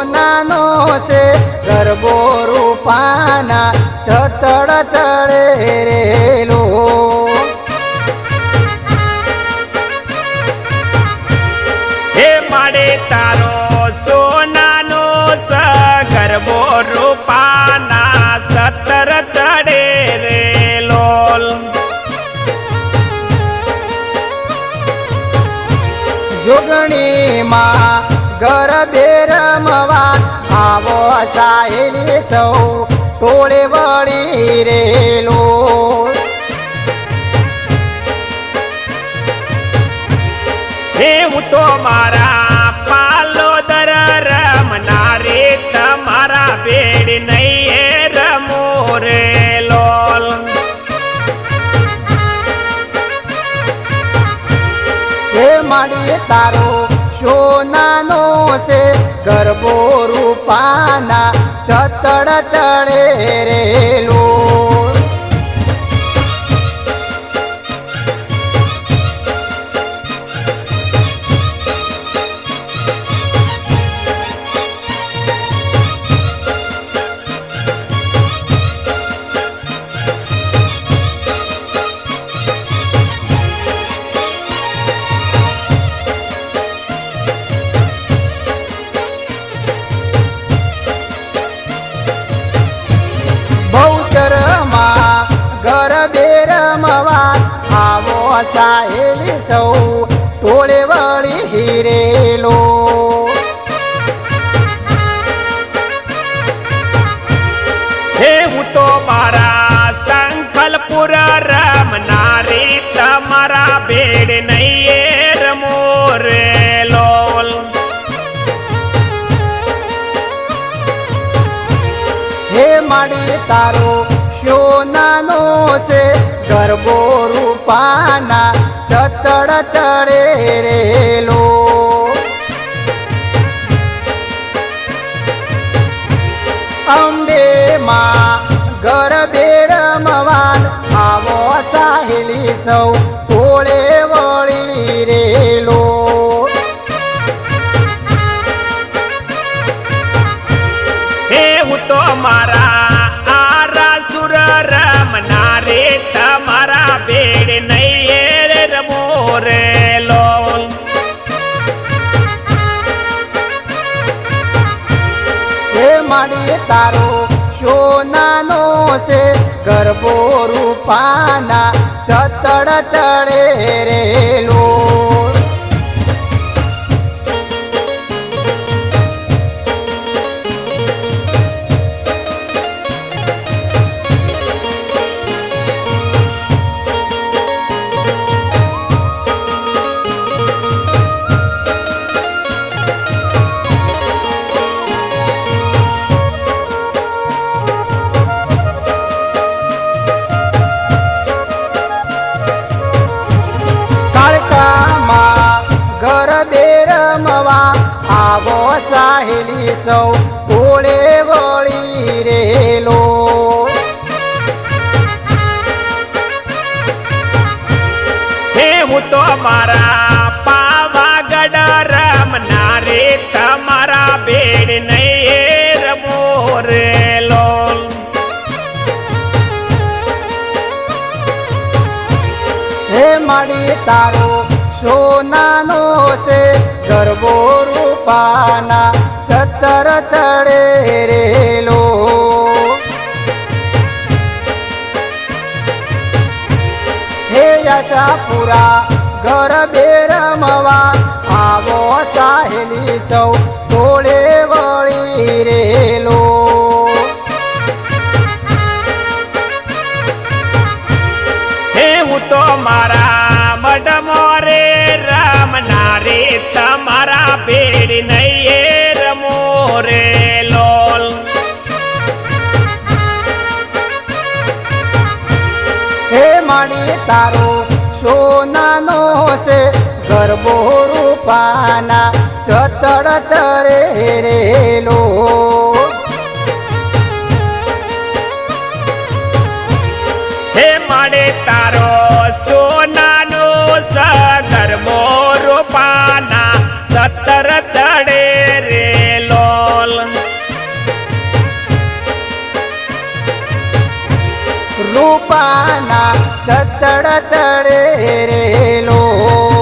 સોનાનો છે ગરબો રૂપાના ચતડ ચડે રેલો હે માડે તારો સોનાનો ગરબો રૂપાના સતર ચડે રે લોલ જોગણીમાં ગરબે રમવા આવો સાહેલી સૌ ટોળે વળી રેલો હે હું તો મારા પાલોદર રમનારે તમારા બેડ નહીં રમો રે લોલ હે માડી તારો સોનાનો છે ગરબો રૂપાના ચતડ ચડે રેલો ગરબે રમવા આવો સાહેલી સૌ ટોળે વળી હિરેલો હે હું તો મારા સંકલ્પુર રમનારી તમારા બેડ નહીં રમો રે લોલ હે માડી તારો સોનાનો છે ગરબો રૂપાના ચતડ ચડે રેલો અંબે માં ગરબે રમવાન આવો સાહેલી સૌ ટોળે વળી રેલો હે હું તો મારા રમનારે તમારા બેડ નહીં રમો રે લોલ હે માડી તારો સોનાનો છે ગરબો રૂપાના ચતડ ચડે રેલો ગરબે રમવા આવો સાહેલી સૌ ટોળે વળી રેલો હે હું તો મારા પાવાગઢ રમનારે તમારા બેડ નહીં રમો રે લોલ હે માડી તારો સોનાનો છે ગરબો રૂપાના ચતર ચડે રેલો હે યશાપુરા ગરબે રમવા આવો સાહેલી સૌ ટોળે વળી રેલો હે હું તો મારા મડમોરે રમનારે તમારા બેડ નહીં રમો રે લોલ હે માડી તારો સોનાનો છે ગરબો રૂપાના ચતડ ચડે રેલો હે માડે તારો સોનાનો ગરબો રૂપાના સતર ચડે રે લોલ રૂપાના ચતડ ચડે રેલો